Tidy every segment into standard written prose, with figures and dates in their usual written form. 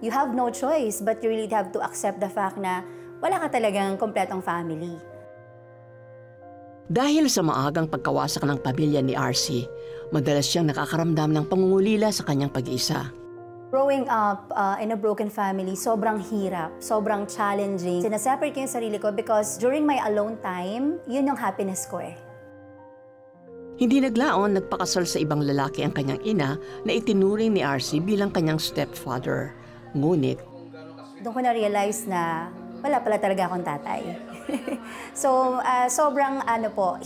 you have no choice but you really have to accept the fact na wala ka talagang kompletong family. Dahil sa maagang pagkawasak ng pamilya ni RC, madalas siyang nakakaramdam ng pangungulila sa kanyang pag-iisa. Growing up in a broken family, sobrang hirap, sobrang challenging. Sinaseparate ko yung sarili ko because during my alone time, yun yung happiness ko eh. Hindi naglaon, nagpakasal sa ibang lalaki ang kanyang ina na itinuring ni RC bilang kanyang stepfather. Ngunit, doon ko na-realize na wala pala talaga akong tatay. So, sobrang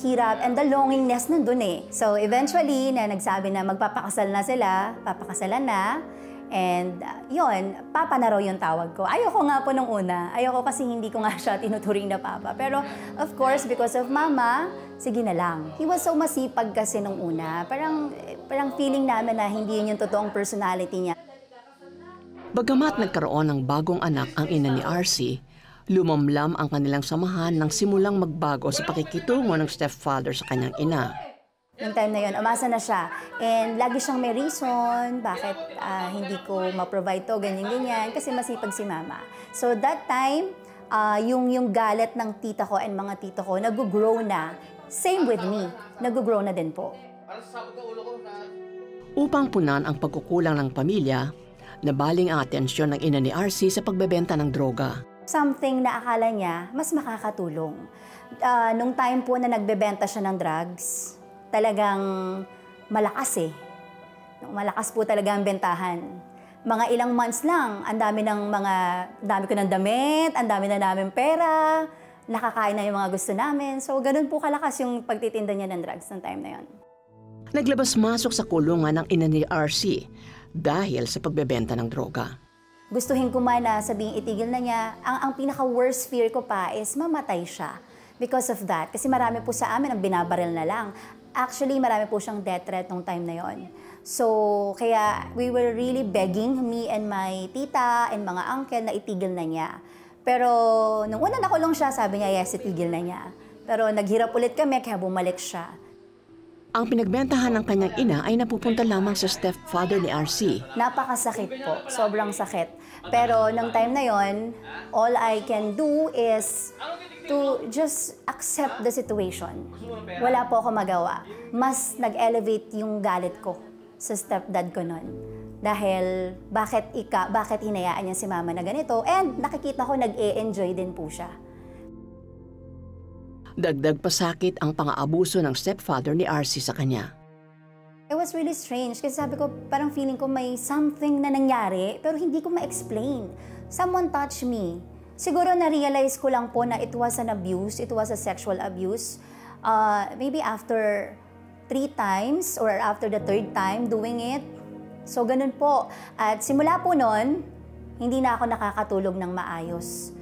hirap and the longingness nandun eh. So, eventually, nagsabi na magpapakasal na sila, papakasalan na. And yun, papa na raw yung tawag ko. Ayoko nga po nung una. Ayoko kasi hindi ko nga siya tinuturing na papa. Pero of course, because of mama, sige na lang. He was so masipag kasi nung una. Parang feeling namin na hindi yun yung totoong personality niya. Bagamat nagkaroon ng bagong anak ang ina ni RC, lumamlam ang kanilang samahan nang simulang magbago sa pakikitungo ng stepfather sa kanyang ina. Noong time na yun, umasa na siya. And lagi siyang may reason bakit hindi ko ma-provide to, ganyan-ganyan, kasi masipag si mama. So that time, yung galit ng tita ko and mga tito ko, nag-grow na. Same with me, nag-grow na din po. Upang punan ang pagkukulang ng pamilya, nabaling ang atensyon ng ina ni RC sa pagbebenta ng droga. Something na akala niya mas makakatulong. Nung time po na nagbebenta siya ng drugs, talagang malakas eh. Malakas po talaga ang bentahan. Mga ilang months lang, ang dami ko ng damit, ang dami na namin pera, nakakain na yung mga gusto namin. So, ganun po kalakas yung pagtitinda niya ng drugs ng time na yun. Naglabas-masok sa kulungan ng ina ni RC dahil sa pagbebenta ng droga. Gustuhin ko man na sabihin itigil na niya, ang pinaka-worst fear ko pa is mamatay siya. Because of that, kasi marami po sa amin ang binabaril na lang. Actually, marami po siyang death threat nung time na yon. So, kaya we were really begging, me and my tita and mga uncle na itigil na niya. Pero nung una nakulong siya, sabi niya, yes, itigil na niya. Pero naghirap ulit kami, kaya bumalik siya. Ang pinagbentahan ng kanyang ina ay napupunta lamang sa stepfather ni RC. Napakasakit po, sobrang sakit. Pero nung time na yon, all I can do is to just accept the situation. Wala po ako magawa. Mas nag-elevate yung galit ko sa stepdad ko nun. Dahil bakit hinayaan niya si mama na ganito? And nakikita ko nag-e-enjoy din po siya. Dagdag pa sakit ang pang-aabuso ng stepfather ni RC sa kanya. It was really strange kasi sabi ko, parang feeling ko may something na nangyari pero hindi ko ma-explain. Someone touched me. Siguro na-realize ko lang po na it was an abuse, it was a sexual abuse. Maybe after 3 times or after the 3rd time doing it. So ganun po. At simula po nun, hindi na ako nakakatulog ng maayos.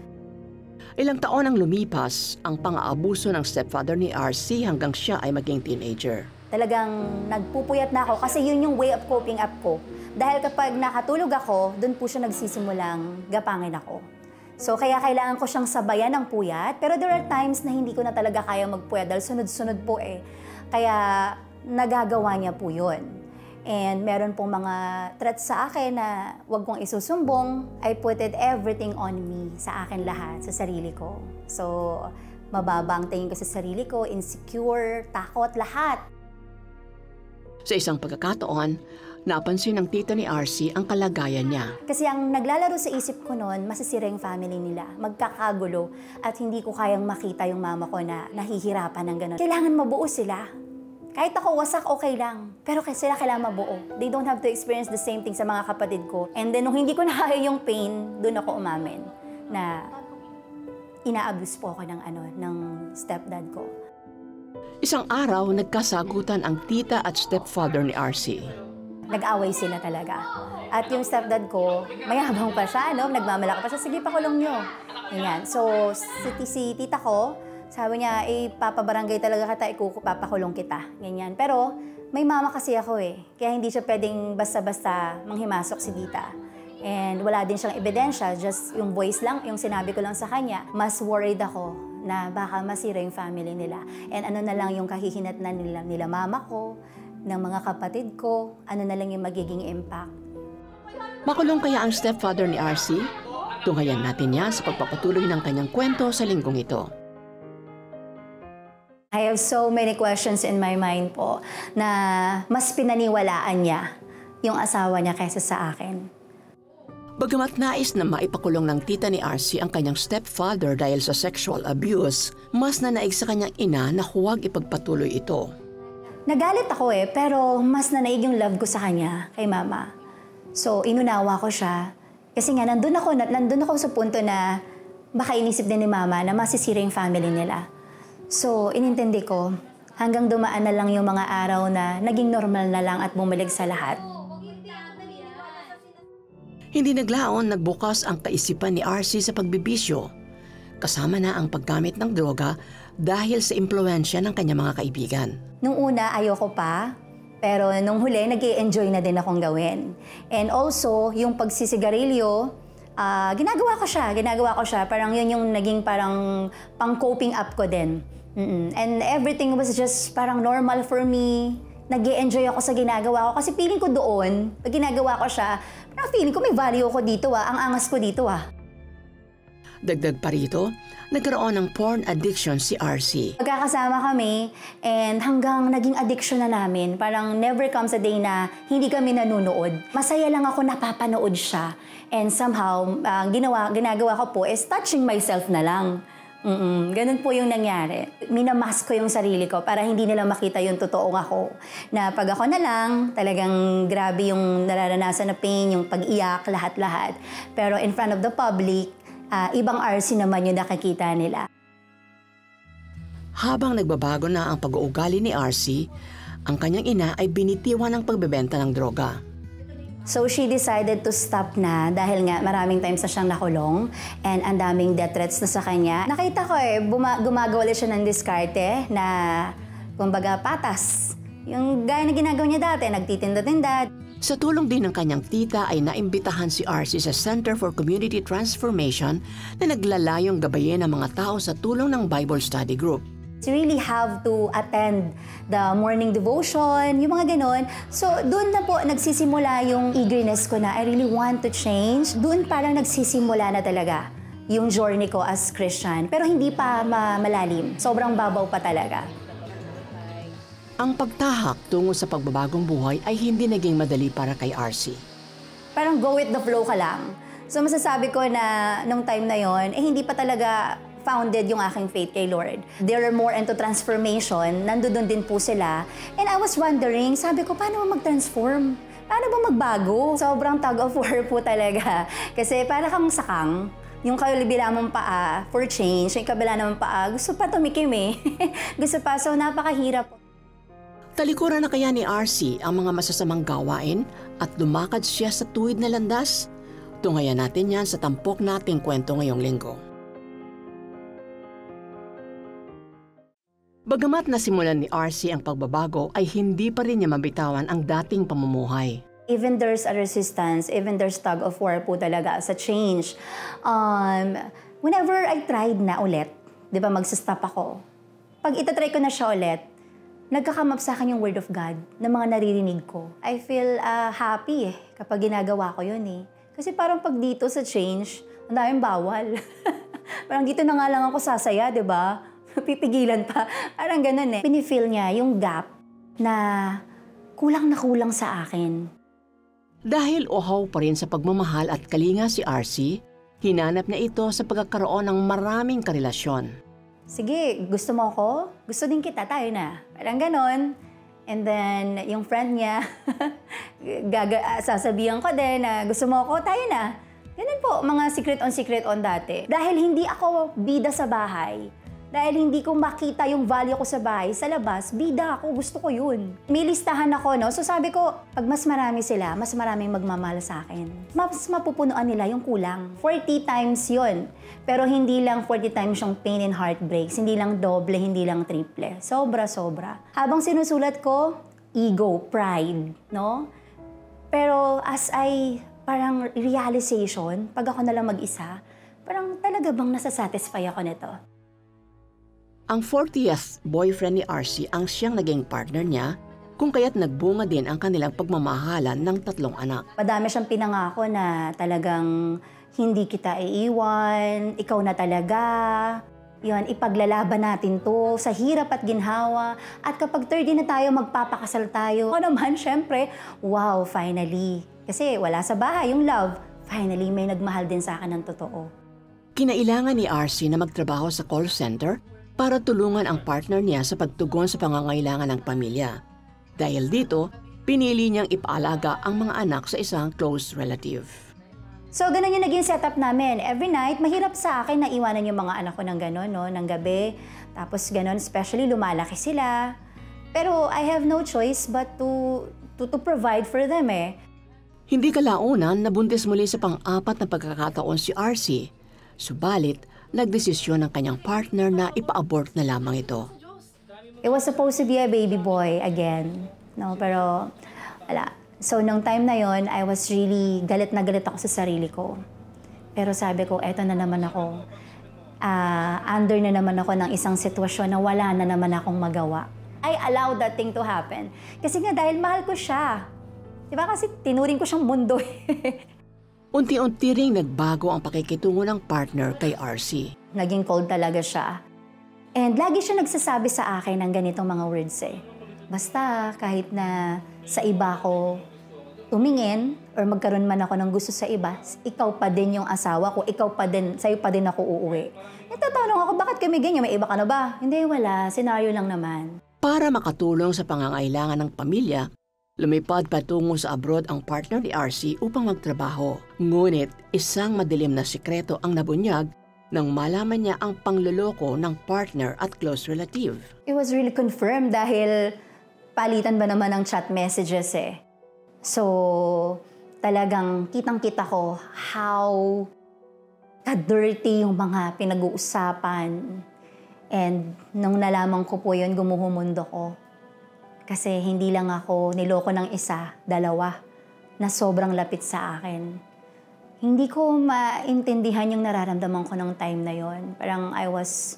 Ilang taon ang lumipas ang pang-aabuso ng stepfather ni RC hanggang siya ay maging teenager. Talagang nagpupuyat na ako kasi yun yung way of coping up ko. Dahil kapag nakatulog ako, dun po siya nagsisimulang gapangin ako. So kaya kailangan ko siyang sabayan ng puyat, pero there are times na hindi ko na talaga kaya magpuyat dahil sunod-sunod po eh. Kaya nagagawa niya po yun. And meron pong mga threats sa akin na wag kong isusumbong. I put everything on me, sa akin lahat, sa sarili ko. So mababa ang tingin ko sa sarili ko, insecure, takot, lahat. Sa isang pagkakataon, napansin ng tita ni RC ang kalagayan niya. Kasi ang naglalaro sa isip ko noon, masisira yung family nila, magkakagulo, at hindi ko kayang makita yung mama ko na nahihirapan ng gano'n. Kailangan mabuo sila. Kahit ako wasak, okay lang. Pero sila kailangan mabuo. They don't have to experience the same thing sa mga kapatid ko. And then, nung hindi ko na kaya yung pain, doon ako umamin na ina-abuse po ako ng stepdad ko. Isang araw, nagkasagutan ang tita at stepfather ni RC. Nag-away sila talaga. At yung stepdad ko, mayabang pa siya, nagmamalaki pa siya, sige, pakulong nyo. Ganyan. So, si tita ko, sabi niya, papabarangay talaga kita, papakulong kita. Ganyan. Pero, may mama kasi ako eh. Kaya hindi siya pwedeng basta-basta manghimasok si tita. And wala din siyang ebidensya, just yung voice lang, yung sinabi ko lang sa kanya. Mas worried ako na baka masira yung family nila. And ano na lang yung kahihinatnan nila mama ko, ng mga kapatid ko, ano na lang yung magiging impact. Makulong kaya ang stepfather ni RC? Tunghayan natin yan sa pagpapatuloy ng kanyang kwento sa linggong ito. I have so many questions in my mind po na mas pinaniwalaan niya yung asawa niya kaysa sa akin. Bagamat nais na maipakulong ng tita ni RC ang kanyang stepfather dahil sa sexual abuse, mas nanaig sa kanyang ina na huwag ipagpatuloy ito. Nagalit ako pero mas nanaig yung love ko sa kanya, kay mama. So, inunawa ko siya. Kasi nga, nandun ako sa punto na baka inisip din ni mama na masisira yung family nila. So, inintindi ko, hanggang dumaan na lang yung mga araw na naging normal na lang at bumalik sa lahat. Hindi naglaon nagbukas ang kaisipan ni RC sa pagbibisyo. Kasama na ang paggamit ng droga dahil sa impluwensya ng kanyang mga kaibigan. Nung una, ayoko pa. Pero nung huli, nag-i-enjoy na din akong gawin. And also, yung pagsisigarilyo, ginagawa ko siya. Parang yun yung naging parang pang-coping up ko din. And everything was just parang normal for me. Nag-i-enjoy ako sa ginagawa ko. Kasi feeling ko doon, pag ginagawa ko siya, parang feeling ko may value ko dito ang angas ko dito Dagdag pa rito, nagkaroon ng porn addiction si RC. Magkakasama kami and hanggang naging addiction na namin. Parang never comes a day na hindi kami nanonood. Masaya lang ako napapanood siya. And somehow, ginagawa ko po is touching myself na lang. Ganun po yung nangyari. Minamask ko yung sarili ko para hindi nila makita yung totoong ako. Na pag ako na lang, talagang grabe yung nararanasan na pain, yung pag-iyak, lahat-lahat. Pero in front of the public, ibang RC naman yung nakikita nila. Habang nagbabago na ang pag-uugali ni RC, ang kanyang ina ay binitiwan ng pagbebenta ng droga. So she decided to stop na dahil nga maraming times na siyang nakulong and ang daming death threats na sa kanya. Nakita ko gumagawa siya ng diskarte na kumbaga patas. Yung gaya na ginagawa niya dati, nagtitinda-tinda. Sa tulong din ng kanyang tita ay naimbitahan si RC sa Center for Community Transformation na naglalayong gabayin ang mga tao sa tulong ng Bible Study Group. You really have to attend the morning devotion, yung mga ganon. So, doon na po nagsisimula yung eagerness ko na I really want to change. Doon parang nagsisimula na talaga yung journey ko as Christian. Pero hindi pa malalim. Sobrang babaw pa talaga. Ang pagtahak tungo sa pagbabagong buhay ay hindi naging madali para kay RC. Parang go with the flow ka lang. So, masasabi ko na nung time na yon, hindi pa talaga founded yung aking faith kay Lord. They are more into transformation. Nandoon din po sila. And I was wondering, sabi ko, paano ba mag-transform? Paano ba magbago? Sobrang tug of war po talaga. Kasi para kang sakang, yung kabila mong paa for change, yung kabila naman paa, gusto pa tumikim gusto pa, so napakahirap. Talikuran na kaya ni RC ang mga masasamang gawain at lumakad siya sa tuwid na landas? Tungayan natin yan sa tampok nating kwento ngayong linggo. Bagamat nasimulan ni RC ang pagbabago ay hindi pa rin niya mabitawan ang dating pamumuhay. Even there's a resistance, even there's tug of war po talaga sa change. Whenever I tried na ulit, di ba magsastop ako, pag itatry ko na siya ulit, nagkakamap sa akin yung word of God na mga naririnig ko. I feel happy kapag ginagawa ko yun Kasi parang pag dito sa change, ang daming bawal. Parang dito na nga lang ako sasaya, di ba? Pipigilan pa. Parang ganun Pinifeel niya yung gap na kulang sa akin. Dahil uhaw pa rin sa pagmamahal at kalinga si RC, hinanap niya ito sa pagkakaroon ng maraming karelasyon. Sige, gusto mo ako? Gusto din kita, tayo na. Parang ganun. And then, yung friend niya, sasabihan ko din na gusto mo ako, tayo na. Ganun po, mga secret on dati. Dahil hindi ako bida sa bahay, dahil hindi ko makita yung value ko sa bahay, sa labas, bida ako, gusto ko yun. May listahan ako, So sabi ko, pag mas marami sila, mas maraming magmamahal sa akin. Mas mapupunuan nila yung kulang. 40 times yun. Pero hindi lang 40 times yung pain and heartbreaks. Hindi lang doble, hindi lang triple. Sobra-sobra. Habang sinusulat ko, ego, pride, Pero as parang realization, pag ako nalang mag-isa, parang talaga bang nasasatisfy ako nito? Ang 40th boyfriend ni RC ang siyang naging partner niya kung kaya't nagbunga din ang kanilang pagmamahalan ng 3 anak. Madami siyang pinangako na talagang hindi kita iiwan, ikaw na talaga. Yun, ipaglalaban natin to sa hirap at ginhawa. At kapag 30 na tayo, magpapakasal tayo. Ako naman, syempre, wow, finally. Kasi wala sa bahay yung love. Finally, may nagmahal din sa akin ng totoo. Kinailangan ni RC na magtrabaho sa call center para tulungan ang partner niya sa pagtugon sa pangangailangan ng pamilya. Dahil dito, pinili niyang ipaalaga ang mga anak sa isang close relative. So, ganun yung naging setup namin. Every night, mahirap sa akin na iwanan yung mga anak ko ng ganun, no? Ng gabi. Tapos ganun, especially lumalaki sila. Pero I have no choice but to provide for them eh. Hindi kalaunan nabuntis muli sa pang-4 na pagkakataon si RC. Subalit, nagdesisyon ng kanyang partner na ipa-abort na lamang ito. It was supposed to be a baby boy again. No, pero wala. So, nung time na yon, I was really galit na galit ako sa sarili ko. Pero sabi ko, eto na naman ako. Under na naman ako ng isang sitwasyon na wala na naman akong magawa. I allowed that thing to happen. Kasi nga dahil mahal ko siya. Diba kasi tinuring ko siyang mundo. Unti-unti ring nagbago ang pakikitungo ng partner kay RC. Naging cold talaga siya. And lagi siya nagsasabi sa akin ng ganitong mga words eh. Basta kahit na sa iba ko tumingin or magkaroon man ako ng gusto sa iba, ikaw pa din yung asawa ko, ikaw pa din, sa'yo pa din ako uuwi. Natatanong ako, bakit kami ganyan? May iba ka na ba? Hindi, wala. Senaryo lang naman. Para makatulong sa pangangailangan ng pamilya, lumipad patungo sa abroad ang partner ni RC upang magtrabaho. Ngunit isang madilim na sikreto ang nabunyag nang malaman niya ang pangloloko ng partner at close relative. It was really confirmed dahil palitan ba naman ng chat messages eh. So, talagang kitang-kita ko how ka-dirty yung mga pinag-uusapan. And nung nalaman ko po yun, gumuhumundo ko. Kasi hindi lang ako niloko ng isa, 2, na sobrang lapit sa akin. Hindi ko maintindihan yung nararamdaman ko ng time na yon. Parang I was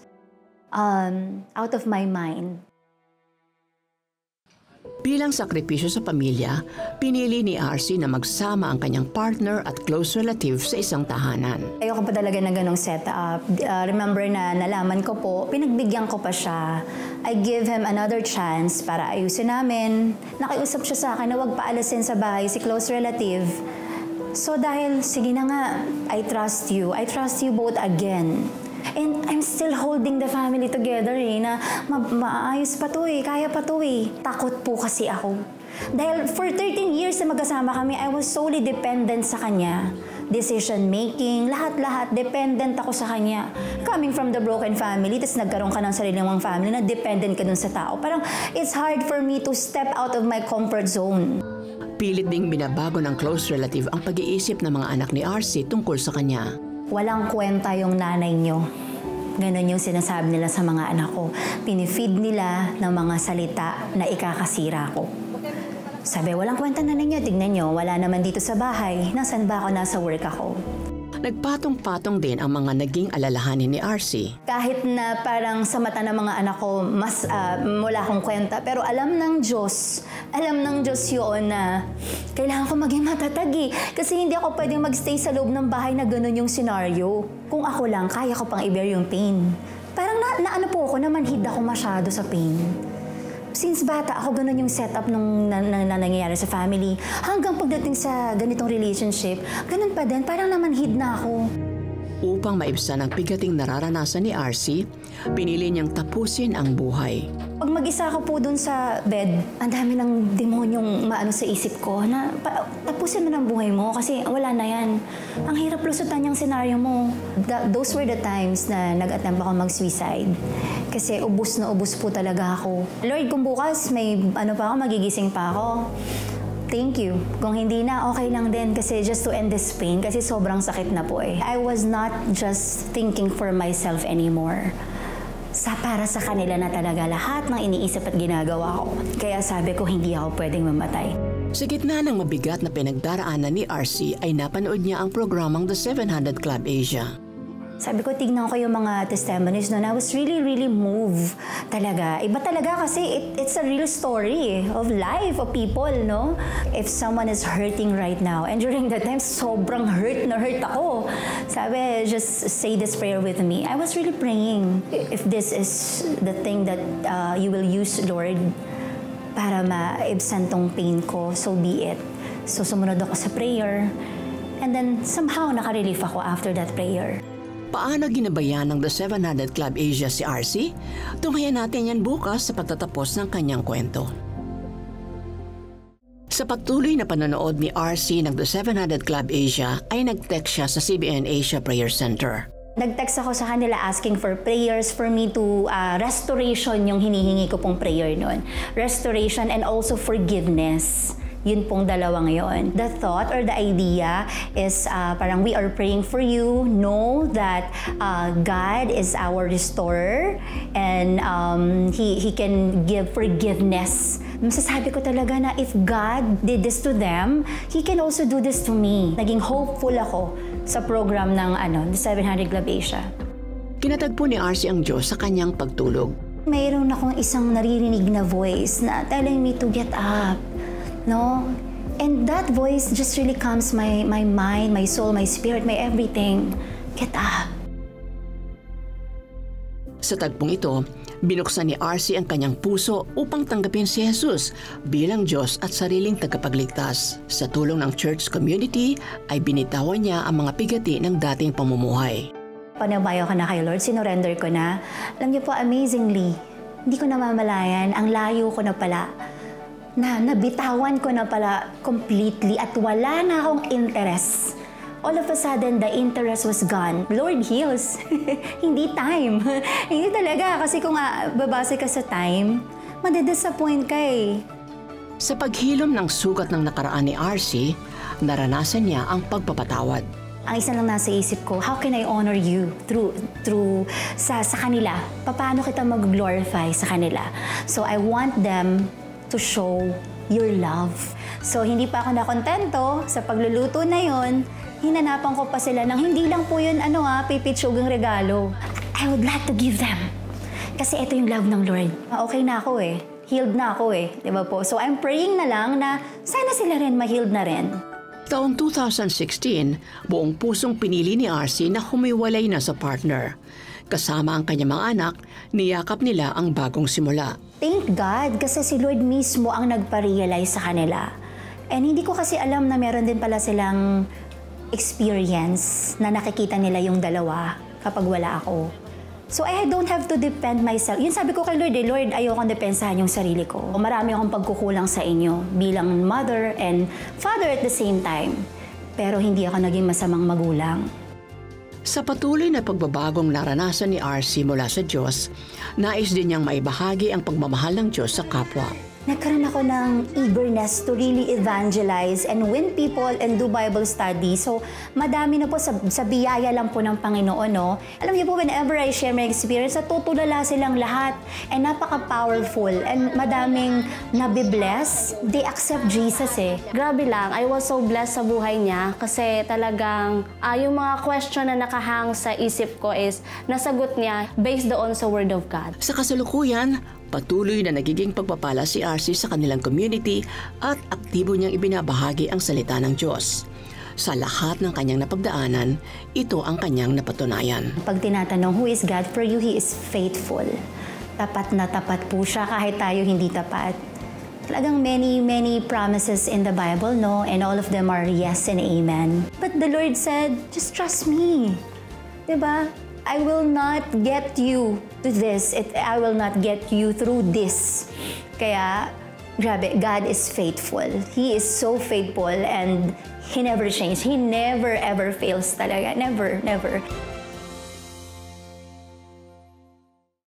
out of my mind. Bilang sakripisyo sa pamilya, pinili ni RC na magsama ang kanyang partner at close relative sa isang tahanan. Ayoko pa talaga ng ganong setup. Remember na nalaman ko po, pinagbigyan ko pa siya. I give him another chance para ayusin namin. Nakiusap siya sa akin na huwag paalasin sa bahay si close relative. So dahil, sige na nga, I trust you both again. And I'm still holding the family together eh, na maayos pa to eh, kaya pa to eh. Takot po kasi ako. Dahil for 13 years na magkasama kami, I was solely dependent sa kanya. Decision making, lahat-lahat, dependent ako sa kanya. Coming from the broken family, tas nagkaroon ka ng sarili mong family na dependent ka dun sa tao. Parang it's hard for me to step out of my comfort zone. Pilit ding binabago ng close relative ang pag-iisip ng mga anak ni RC tungkol sa kanya. Walang kwenta yung nanay nyo. Ganon yung sinasabi nila sa mga anak ko. Pinifeed nila ng mga salita na ikakasira ko. Sabi, walang kwenta nanay nyo. Tignan nyo, wala naman dito sa bahay. Nasaan ba ako? Nasa work ako. Nagpatong-patong din ang mga naging alalahanin ni RC. Kahit na parang sa mata ng mga anak ko, mas wala akong kwenta. Pero alam ng Diyos yun na kailangan ko maging matatag eh. Kasi hindi ako pwedeng magstay sa loob ng bahay na gano'n yung senaryo. Kung ako lang, kaya ko pang i-bear yung pain. Parang naano po ako, namanhid ako masyado sa pain. Since bata ako, ganun yung setup nung nangyayari sa family. Hanggang pagdating sa ganitong relationship, ganun pa din, parang namanhid na ako. Upang maibsan ang bigating nararanasan ni RC, pinili niyang tapusin ang buhay. Pag mag-isa ako po dun sa bed, ang dami ng demonyong maano sa isip ko na tapusin mo ng buhay mo kasi wala na yan. Ang hirap lusutan yung senaryo mo. Those were the times na nag-attempt ako mag-suicide. Kasi ubus na ubus po talaga ako. Lord, kung bukas may magigising pa ako. Thank you. Kung hindi na, okay lang din kasi just to end this pain kasi sobrang sakit na po eh. I was not just thinking for myself anymore. Para sa kanila na talaga lahat ng iniisip at ginagawa ko. Kaya sabi ko, hindi ako pwedeng mamatay. Sa gitna ng mabigat na pinagdaraanan ni RC ay napanood niya ang programang The 700 Club Asia. Sabi ko, tignan ko yung mga testimonies noon. I was really, really moved talaga. Iba talaga kasi it's a real story of life, of people, no? If someone is hurting right now, and during that time, sobrang hurt ako. Sabi, just say this prayer with me. I was really praying, if this is the thing that you will use, Lord, para maibsan tong pain ko, so be it. So sumunod ako sa prayer, and then somehow naka-relief ako after that prayer. Paano ginabayan ng The 700 Club Asia si RC? Tunghayan natin yan bukas sa pagtatapos ng kanyang kwento. Sa patuloy na panonood ni RC ng The 700 Club Asia ay nag-text siya sa CBN Asia Prayer Center. Nag-text ako sa kanila asking for prayers for me to restoration yung hinihingi ko pong prayer noon. Restoration and also forgiveness. Yun pong dalawang yon. The thought or the idea is parang we are praying for you. Know that God is our restorer and He can give forgiveness. Masasabi ko talaga na if God did this to them, He can also do this to me. Naging hopeful ako sa program ng The 700 Club Asia. Kinatagpo ni RC ang Diyos sa kanyang pagtulog. Mayroon akong isang naririnig na voice na telling me to get up. No? And that voice just really calms my mind, my soul, my spirit, my everything. Get up. Sa tagpong ito, binuksan ni RC ang kanyang puso upang tanggapin si Jesus bilang Diyos at sariling tagapagligtas. Sa tulong ng church community ay binitawan niya ang mga pigati ng dating pamumuhay. Panabayo ko na kay Lord, sinurrender ko na. Alam niyo po, amazingly, hindi ko namamalayan, ang layo ko na pala. Nabitawan ko na pala completely at wala na akong interest. All of a sudden, the interest was gone. Lord heals. Hindi time. Hindi talaga. Kasi kung babase ka sa time, madidisappoint ka eh. Sa paghilom ng sugat ng nakaraan ni RC, naranasan niya ang pagpapatawad. Ang isa lang nasa isip ko, how can I honor you through sa kanila? Paano kita mag-glorify sa kanila? So I want them to show your love. So, hindi pa ako nakontento sa pagluluto na yon. Hinanapan ko pa sila ng hindi lang po yun, pipitsugang regalo. I would like to give them. Kasi ito yung love ng Lord. Okay na ako eh. Healed na ako eh. Diba po? So, I'm praying na lang na sana sila rin ma-healed na rin. Taong 2016, buong pusong pinili ni RC na humiwalay na sa partner. Kasama ang kanyang mga anak, niyakap nila ang bagong simula. Thank God kasi si Lord mismo ang nagpa-realize sa kanila. And hindi ko kasi alam na meron din pala silang experience na nakikita nila yung dalawa kapag wala ako. So I don't have to depend myself. Yun sabi ko kay Lord, Lord, ayokong depensahan yung sarili ko. Marami akong pagkukulang sa inyo bilang mother and father at the same time. Pero hindi ako naging masamang magulang. Sa patuloy na pagbabagong naranasan ni RC mula sa Diyos, nais din niyang maibahagi ang pagmamahal ng Diyos sa kapwa. Nagkaroon ako ng eagerness to really evangelize and win people and do Bible study. So, madami na po sa biyaya lang po ng Panginoon, no? Alam niyo po, whenever I share my experience, natutulala silang lahat. And napaka-powerful. And madaming nabibless. They accept Jesus eh. Grabe lang, I was so blessed sa buhay niya kasi talagang yung mga question na nakahang sa isip ko is nasagot niya based doon sa Word of God. Sa kasalukuyan, patuloy na nagiging pagpapala si RC sa kanilang community at aktibo niyang ibinabahagi ang salita ng Diyos. Sa lahat ng kanyang napagdaanan, ito ang kanyang napatunayan. Pag tinatanong, who is God for you? He is faithful. Tapat na tapat po siya kahit tayo hindi tapat. Talagang many promises in the Bible, no? And all of them are yes and amen. But the Lord said, just trust me. Diba? I will not get you to this. I will not get you through this. Kaya, grabe, God is faithful. He is so faithful and He never changes. He never ever fails talaga. Never, never.